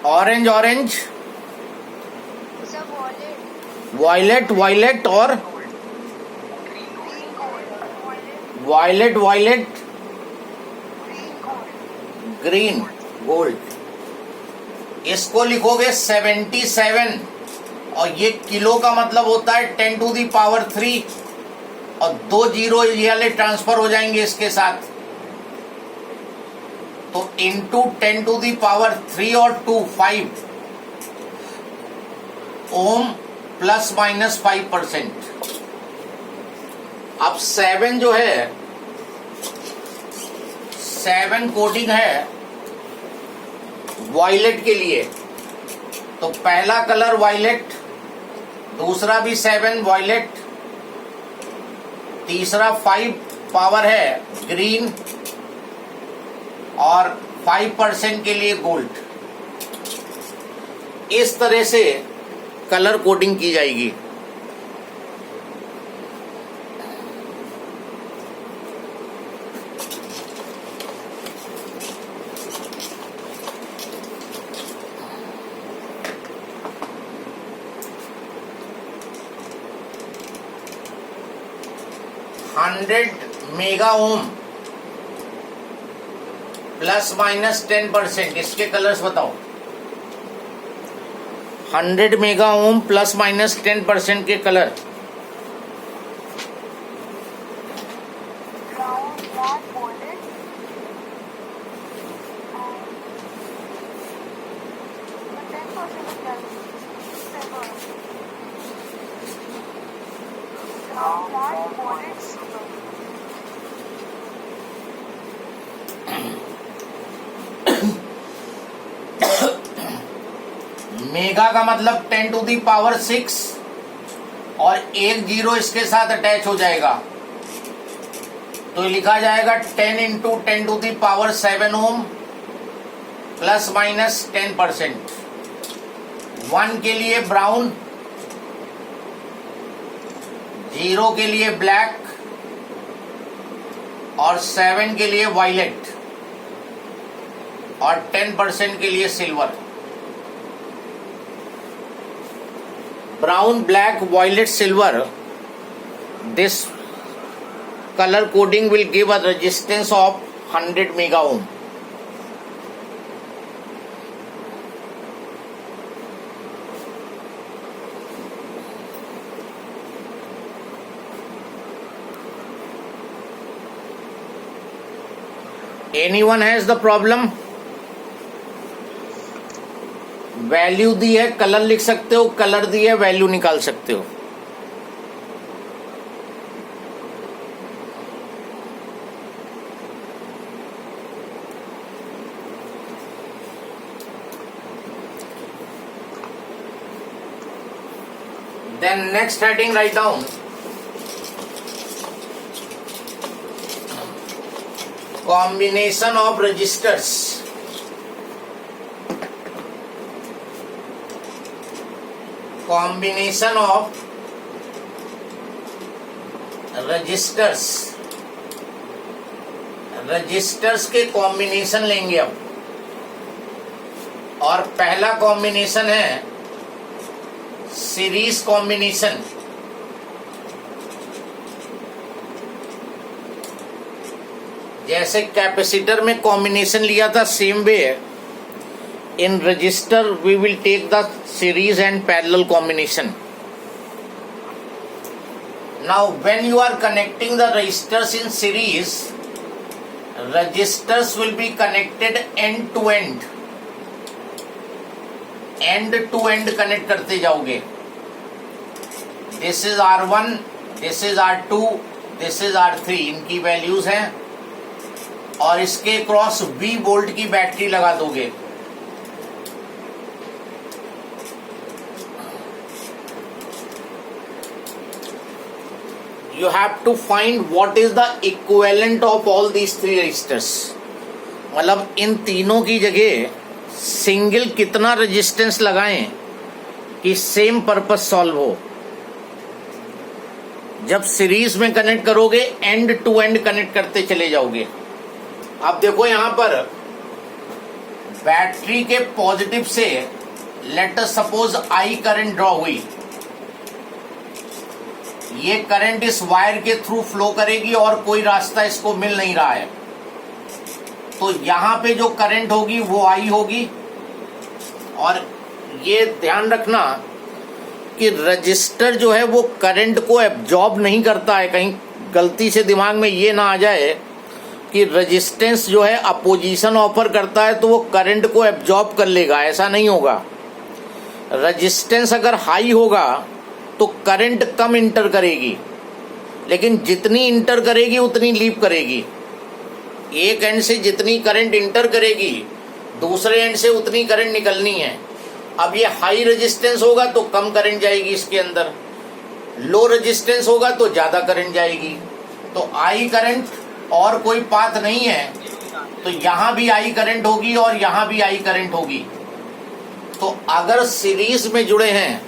Orange orange, violet violet और violet violet, green gold. इसको लिखोगे 77 और ये किलो का मतलब होता है 10⁻³ और 2 जीरो ये वाले ट्रांसफर हो जाएंगे इसके साथ, तो इंटू 10⁻³ और 2 5 ओम ±5%। अब 7 जो है 7 कोडिंग है वायलेट के लिए, तो पहला कलर वायलेट, दूसरा भी 7 वायलेट, तीसरा 5 पावर है ग्रीन और 5% के लिए गोल्ड। इस तरह से कलर कोडिंग की जाएगी। मेगा ओम ±10%, इसके कलर्स बताओ। 100 मेगा ओम ±10% के कलर। मेगा का मतलब 10⁻6 और 1 जीरो इसके साथ अटैच हो जाएगा, तो लिखा जाएगा 10 × 10⁻7 ओम ±10%। 1 के लिए ब्राउन, 0 के लिए ब्लैक और 7 के लिए वायलेट और 10% के लिए silver. Brown, black, violet, silver. This color coding will give a resistance of 100 mega ohm. Anyone has the problem? Value दी है, कलर लिख सकते हो, कलर दी है, वैल्यू निकाल सकते हो। Then next heading, write down combination of resistors. Combination of resistors, resistors के कॉम्बिनेशन लेंगे अब। और पहला कॉम्बिनेशन है सीरीज कॉम्बिनेशन। जैसे कैपेसिटर में कॉम्बिनेशन लिया था, same way in register we will take the series and parallel combination. Now when you are connecting the resistors in series, resistors will be connected end to end, end to end connect करते जाओगे। This is R1, this is R2, this is R3, इनकी values हैं और इसके cross 20 volt की battery लगा दोगे। You have to find what is the equivalent of all these three resistors. मतलब इन तीनों की जगह सिंगल कितना रेजिस्टेंस लगाएं कि सेम पर्पस सॉल्व हो। जब सीरीज में कनेक्ट करोगे एंड टू एंड कनेक्ट करते चले जाओगे। अब देखो यहां पर बैटरी के पॉजिटिव से let us suppose I current draw हुई, ये करंट इस वायर के थ्रू फ्लो करेगी और कोई रास्ता इसको मिल नहीं रहा है, तो यहां पे जो करंट होगी वो आई होगी। और ये ध्यान रखना कि रजिस्टर जो है वो करंट को एब्जॉर्ब नहीं करता है। कहीं गलती से दिमाग में ये ना आ जाए कि रेजिस्टेंस जो है अपोजिशन ऑफर करता है तो वो करंट को एब्जॉर्ब कर लेगा, ऐसा नहीं होगा। रेजिस्टेंस अगर हाई होगा तो करंट कम इंटर करेगी, लेकिन जितनी इंटर करेगी उतनी लीव करेगी। एक एंड से जितनी करंट इंटर करेगी दूसरे एंड से उतनी करंट निकलनी है। अब ये हाई रेजिस्टेंस होगा तो कम करंट जाएगी इसके अंदर, लो रेजिस्टेंस होगा तो ज्यादा करंट जाएगी। तो आई करंट और कोई पाथ नहीं है, तो यहां भी आई करंट होगी और यहां भी आई करंट होगी। तो अगर सीरीज में जुड़े हैं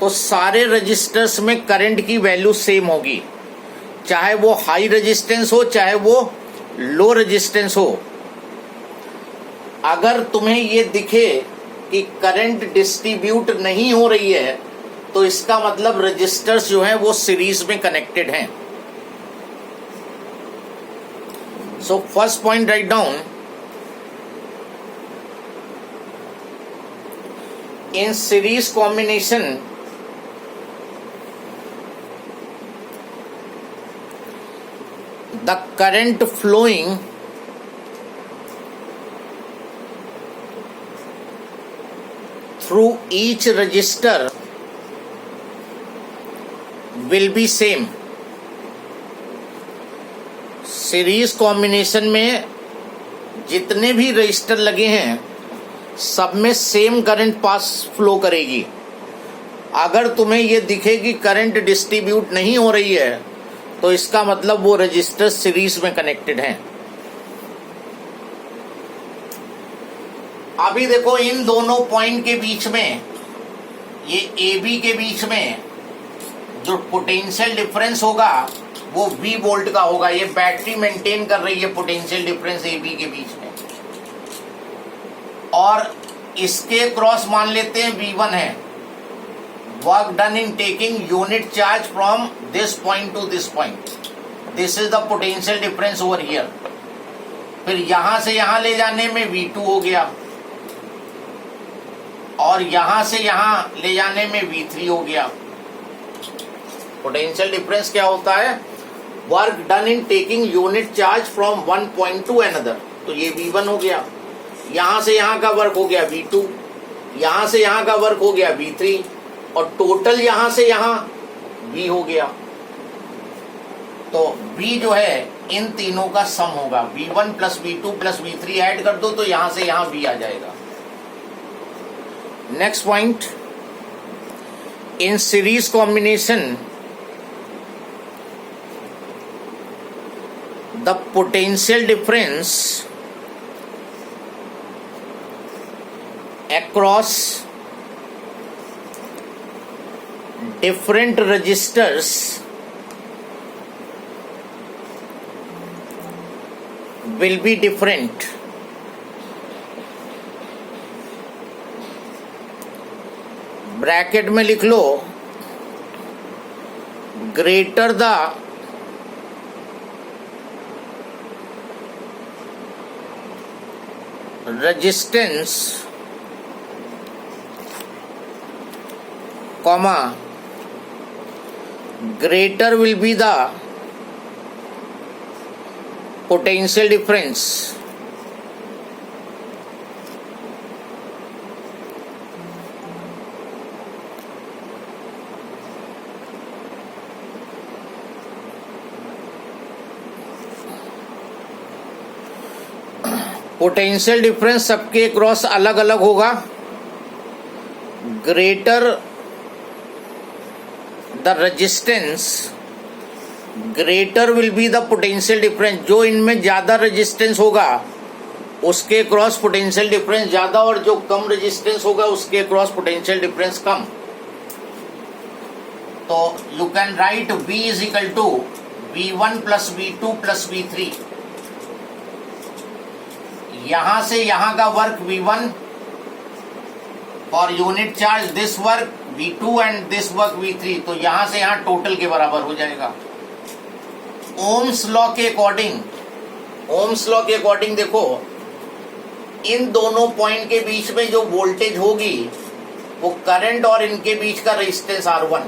तो सारे रजिस्टर्स में करंट की वैल्यू सेम होगी, चाहे वो हाई रेजिस्टेंस हो चाहे वो लो रेजिस्टेंस हो। अगर तुम्हें ये दिखे कि करंट डिस्ट्रीब्यूट नहीं हो रही है तो इसका मतलब रजिस्टर्स जो हैं वो सीरीज में कनेक्टेड हैं। So first point write down, in series combination the current flowing through each register will be same। Series combination में जितने भी रजिस्टर लगे हैं सब में सेम करंट पास फ्लो करेगी। अगर तुम्हें यह दिखे कि करंट डिस्ट्रीब्यूट नहीं हो रही है तो इसका मतलब वो रजिस्टर सीरीज में कनेक्टेड हैं। अभी देखो इन दोनों पॉइंट के बीच में, ये ए बी के बीच में जो पोटेंशियल डिफरेंस होगा वो V वोल्ट का होगा। ये बैटरी मेंटेन कर रही है पोटेंशियल डिफरेंस ए बी के बीच में, और इसके क्रॉस मान लेते हैं V1 है। Work done in taking unit charge from this point two this point, this is the potential difference over here. फिर यहां से यहां ले जाने में V2 हो गया, और यहां से यहां ले जाने में V3 हो गया। पोटेंशियल डिफरेंस क्या होता है? Work done in taking unit charge from one point two another, तो ये V1 हो गया। यहां से यहां का वर्क हो गया V2, यहां से यहां का वर्क हो गया V3, और टोटल यहां से यहां V हो गया। तो V जो है इन तीनों का सम होगा, V1 plus V2 plus V3 add कर दो तो यहां से यहां V आ जाएगा। Next point, in series combination the potential difference across different resistors will be different। Bracket में लिख लो, greater the resistance comma greater will be the potential difference। Potential difference सबके क्रॉस अलग अलग होगा। Greater the resistance greater will be the potential difference. जो इनमें ज्यादा रेजिस्टेंस होगा उसके क्रॉस पोटेंशियल डिफरेंस ज्यादा, और जो कम रेजिस्टेंस होगा उसके क्रॉस पोटेंशियल डिफरेंस कम। तो you can write V is equal to V1 plus V2 plus V3। यहां से यहां का work V1 for unit charge, this work V2 and this work V3, तो यहां से यहां टोटल के बराबर हो जाएगा। ओम्स लॉ के अकॉर्डिंग देखो, इन दोनों पॉइंट के बीच में जो वोल्टेज होगी वो करंट और इनके बीच का रेजिस्टेंस R1,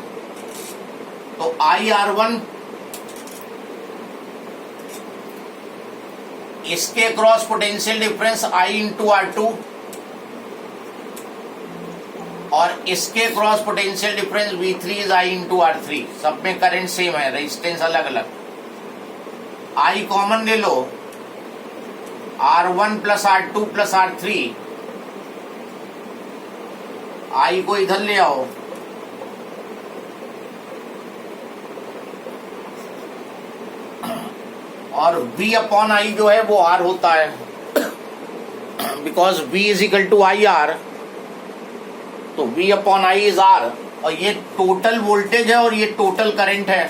तो IR1 इसके cross potential difference I into R2 और इसके cross potential difference V3 is I into R3। सब में करंट सेम है, रेजिस्टेंस अलग अलग। I कॉमन ले लो, R1 plus R2 plus R3, I को इधर ले आओ, और V अपॉन I जो है वो R होता है, because V is equal to IR, तो V upon I is R। और ये टोटल वोल्टेज है और ये टोटल करंट है,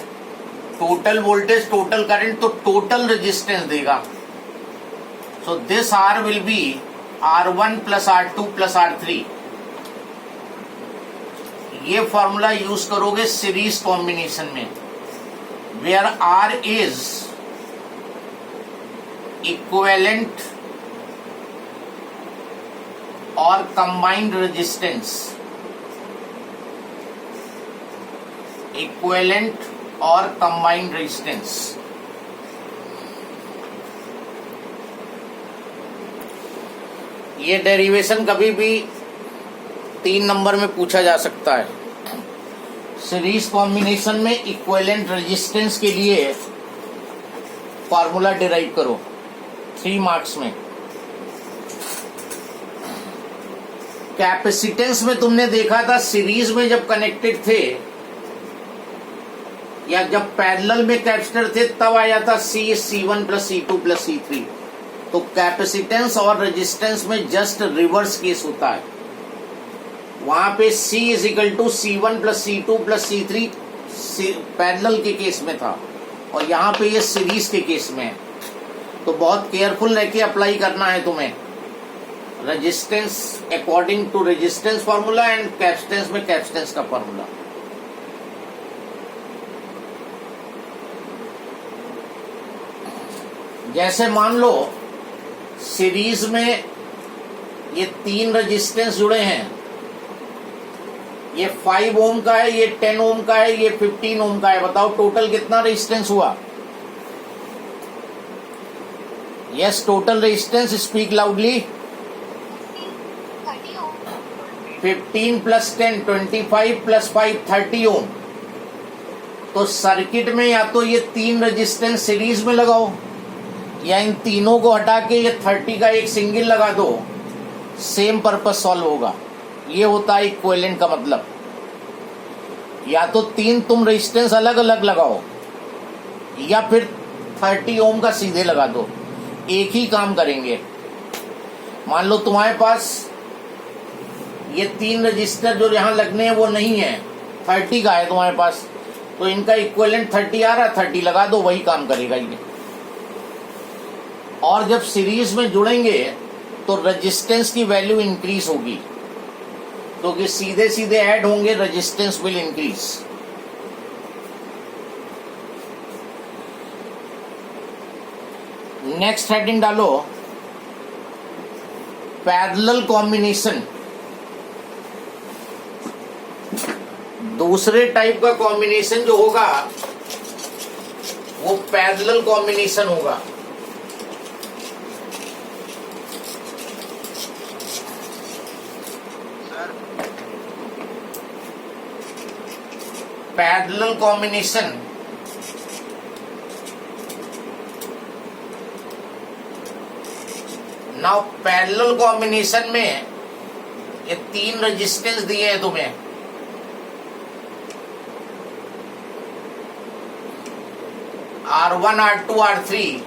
टोटल वोल्टेज टोटल करंट, तो टोटल रेजिस्टेंस देगा। So this R will be R1 plus R2 plus R3। ये फॉर्मूला यूज करोगे सीरीज कॉम्बिनेशन में, वेयर R इज इक्विवेलेंट और कंबाइंड रेजिस्टेंस, इक्विवेलेंट और कंबाइंड रेजिस्टेंस। ये derivation कभी भी 3 नंबर में पूछा जा सकता है। सीरीज कॉम्बिनेशन में इक्विवेलेंट रेजिस्टेंस के लिए फॉर्मूला डिराइव करो, 3 मार्क्स में। कैपेसिटेंस में तुमने देखा था सीरीज में जब कनेक्टेड थे या जब पैरेलल में कैपेसिटर थे तब आया था C1 plus C2 plus C3। तो कैपेसिटेंस और रेजिस्टेंस में जस्ट रिवर्स केस होता है। वहां पे C is equal to C1 plus C2 plus C3 parallel के केस में था, और यहाँ पे ये सीरीज के केस में है। तो बहुत केयरफुल रह के अप्लाई करना है तुम्हें, resistance according to resistance formula and capacitance में कैपेसिटेंस का फार्मूला। जैसे मान लो सीरीज में ये 3 रेजिस्टेंस जुड़े हैं, ये 5 ओम का है, ये 10 ओम का है, ये 15 ओम का है। बताओ टोटल कितना रेजिस्टेंस हुआ? Yes, total resistance, speak loudly. 15 plus 10 25 plus 5 30 ओम। तो सर्किट में या तो ये 3 रेजिस्टेंस सीरीज में लगाओ, या इन तीनों को हटा के ये 30 का एक सिंगल लगा दो, सेम पर्पस सॉल्व होगा। ये होता है इक्विवेलेंट का मतलब। या तो 3 तुम रेजिस्टेंस अलग अलग लगाओ, या फिर 30 ओम का सीधे लगा दो, एक ही काम करेंगे। मान लो तुम्हारे पास ये 3 रजिस्टर जो यहां लगने हैं वो नहीं है, 30 का है तुम्हारे पास, तो इनका इक्विवेलेंट 30 आ रहा है, 30 लगा दो, वही काम करेगा ये। और जब सीरीज में जुड़ेंगे तो रेजिस्टेंस की वैल्यू इंक्रीज होगी, क्योंकि सीधे सीधे ऐड होंगे, resistance will increase. Next heading डालो, पैरेलल कॉम्बिनेशन। दूसरे टाइप का कॉम्बिनेशन जो होगा वो पैरेलल कॉम्बिनेशन होगा। Parallel combination now parallel combination में ये 3 रेजिस्टेंस दिए हैं तुम्हें, R1 R2 R3।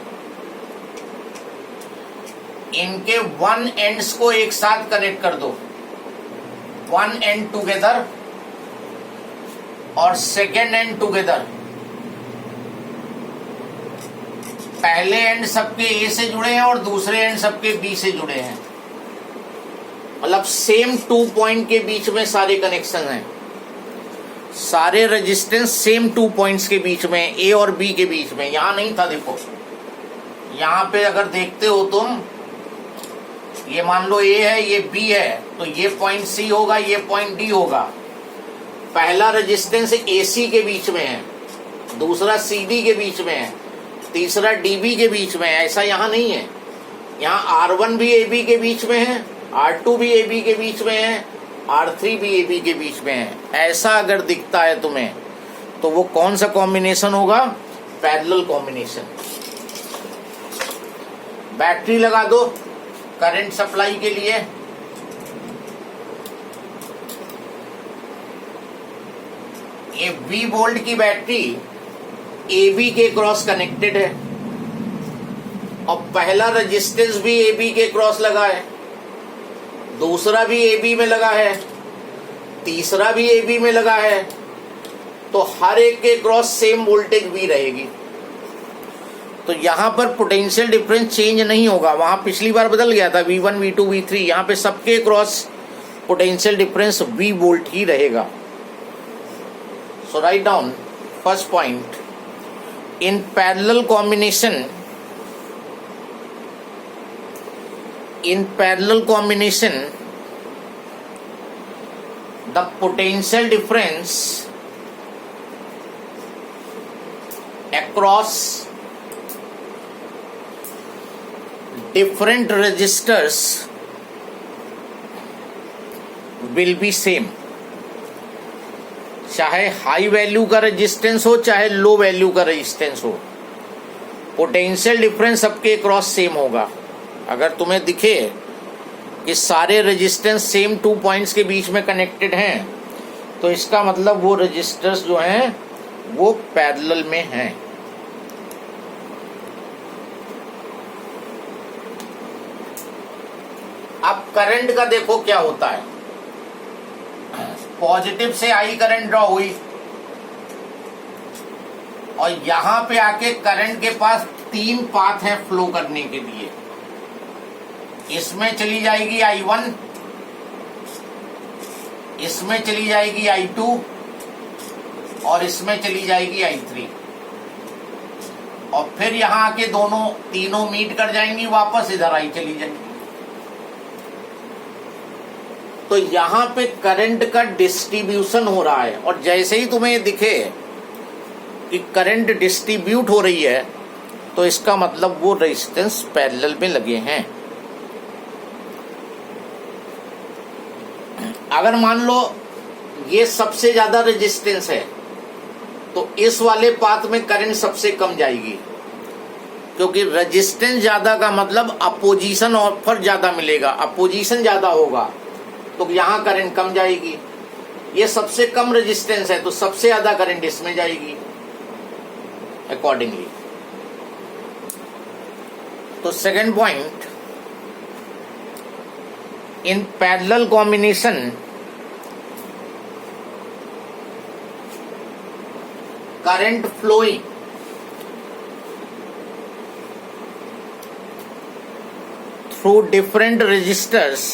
इनके 1 एंड्स को एक साथ कनेक्ट कर दो, 1 एंड टुगेदर और सेकेंड एंड टुगेदर। पहले एंड सबके ए से जुड़े हैं और दूसरे एंड सबके बी से जुड़े हैं, मतलब सेम 2 पॉइंट के बीच में सारे कनेक्शन हैं, सारे रेजिस्टेंस सेम 2 पॉइंट्स के बीच में, ए और बी के बीच में। यहां नहीं था, देखो यहां पे अगर देखते हो तुम, ये मान लो ए है, ये बी है, तो ये पॉइंट सी होगा, ये पॉइंट डी होगा। पहला रेजिस्टेंस एसी के बीच में है, दूसरा सीडी के बीच में है, तीसरा डीबी के बीच में है। ऐसा यहाँ नहीं है, यहाँ R1 भी AB के बीच में है, R2 भी AB के बीच में है, R3 भी AB के बीच में है। ऐसा अगर दिखता है तुम्हें तो वो कौन सा कॉम्बिनेशन होगा? Parallel combination. बैटरी लगा दो करंट सप्लाई के लिए, ये 20 वोल्ट की बैटरी AB के क्रॉस कनेक्टेड है और पहला रेजिस्टेंस भी AB के क्रॉस लगा है, दूसरा भी AB में लगा है, तीसरा भी AB में लगा है, तो हर एक के क्रॉस सेम वोल्टेज भी रहेगी। तो यहां पर पोटेंशियल डिफरेंस चेंज नहीं होगा, वहां पिछली बार बदल गया था V1 V2 V3, यहां पे सबके cross potential difference V volt ही रहेगा। So write down first point, in parallel combination, the potential difference across different resistors will be same, चाहे हाई वैल्यू का रेजिस्टेंस हो चाहे लो वैल्यू का रेजिस्टेंस हो, पोटेंशियल डिफरेंस सबके क्रॉस सेम होगा। अगर तुम्हें दिखे कि सारे रेजिस्टेंस सेम 2 पॉइंट्स के बीच में कनेक्टेड हैं, तो इसका मतलब वो रेजिस्टर्स जो हैं वो पैरेलल में हैं। अब करंट का देखो क्या होता है। पॉजिटिव से आई करंट ड्रॉ हुई और यहां पे आके करंट के पास 3 पाथ है फ्लो करने के लिए। इसमें चली जाएगी I1, इसमें चली जाएगी I2 और इसमें चली जाएगी I3, और फिर यहां आके तीनों मीट कर जाएंगी, वापस इधर आई चली जाएंगी। तो यहां पे करंट का डिस्ट्रीब्यूशन हो रहा है, और जैसे ही तुम्हें दिखे कि करंट डिस्ट्रीब्यूट हो रही है तो इसका मतलब वो रेजिस्टेंस पैरेलल में लगे हैं। अगर मान लो ये सबसे ज्यादा रेजिस्टेंस है तो इस वाले पाथ में करंट सबसे कम जाएगी, क्योंकि रेजिस्टेंस ज्यादा का मतलब अपोजिशन ऑफर ज्यादा मिलेगा, अपोजिशन ज्यादा होगा तो यहां करंट कम जाएगी। ये सबसे कम रेजिस्टेंस है तो सबसे ज्यादा करंट इसमें जाएगी अकॉर्डिंगली। तो second point, in parallel combination current flowing through different resistors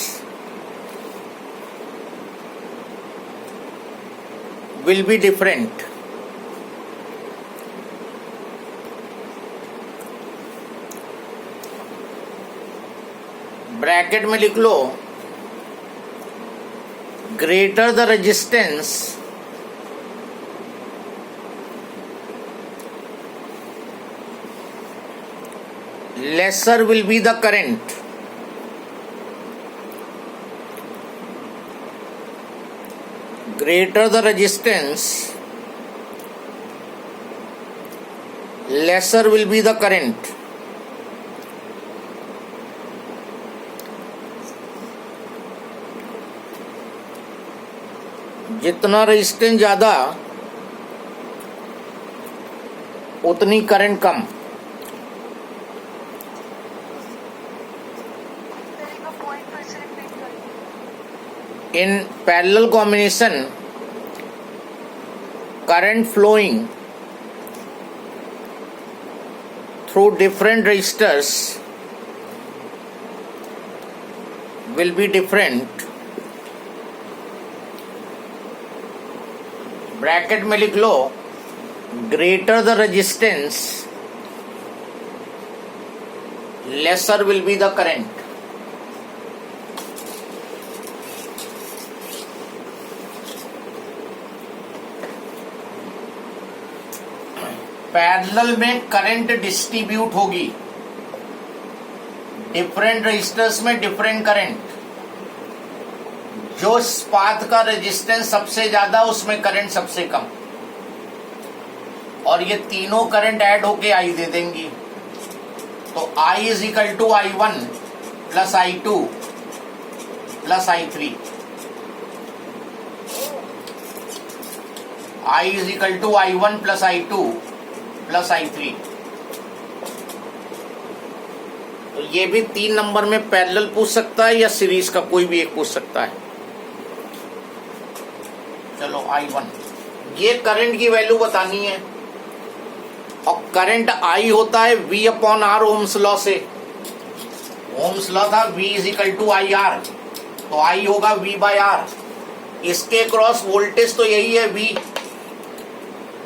will be different. Bracket में लिख लो, greater the resistance lesser will be the current. Greater the resistance, lesser will be the current. जितना resistance ज्यादा उतनी current come. In parallel combination, current flowing through different resistors will be different. Bracket में लिख लो, greater the resistance, lesser will be the current. Parallel में current distribute होगी, different resistors में different current. जो पाथ का रेजिस्टेंस सबसे ज्यादा उसमें करंट सबसे कम, और ये तीनों करंट ऐड होके आई दे देंगी. तो I is equal to I1 plus I2 plus I3. I is equal to I1 plus I2 plus I3. तो ये भी 3 नंबर में पैरेलल पूछ सकता है या सीरीज का कोई भी एक पूछ सकता है. चलो I1, ये करंट की वैल्यू बतानी है, और करंट I होता है V upon R Ohm's law से. ओम्स लॉ था V is equal to I R, तो I होगा V बाय R. इसके क्रॉस वोल्टेज तो यही है V,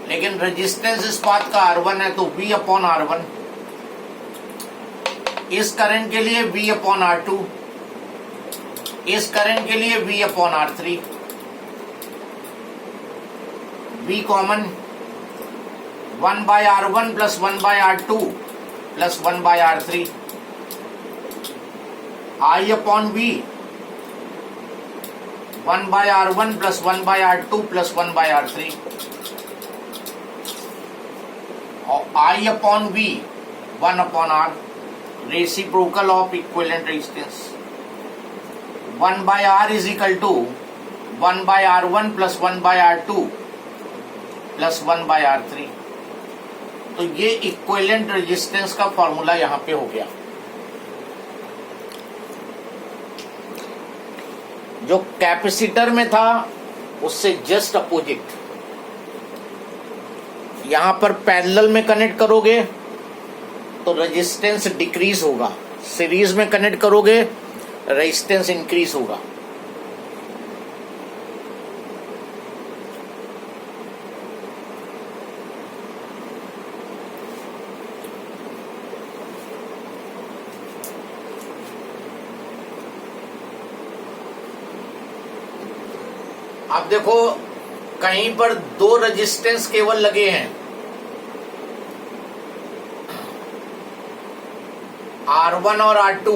लेकिन रेजिस्टेंस इस पाथ का R1 है, तो V अपॉन R1. इस करंट के लिए V अपॉन R2, इस करंट के लिए V upon R3. V common, 1 by R1 plus 1 by R2 plus 1 by R3. I upon V, 1 by R1 plus 1 by R2 plus 1 by R3. और I upon V, 1 upon R, reciprocal of equivalent resistance. 1 by R is equal to 1 by R1 plus 1 by R2 plus 1 by R3. तो ये equivalent resistance का formula यहां पे हो गया. जो capacitor में था उससे जस्ट अपोजिट. यहां पर पैरेलल में कनेक्ट करोगे तो रेजिस्टेंस डिक्रीज होगा, सीरीज में कनेक्ट करोगे रेजिस्टेंस इंक्रीज होगा. आप देखो कहीं पर 2 रेजिस्टेंस केवल लगे हैं, R1 और R2.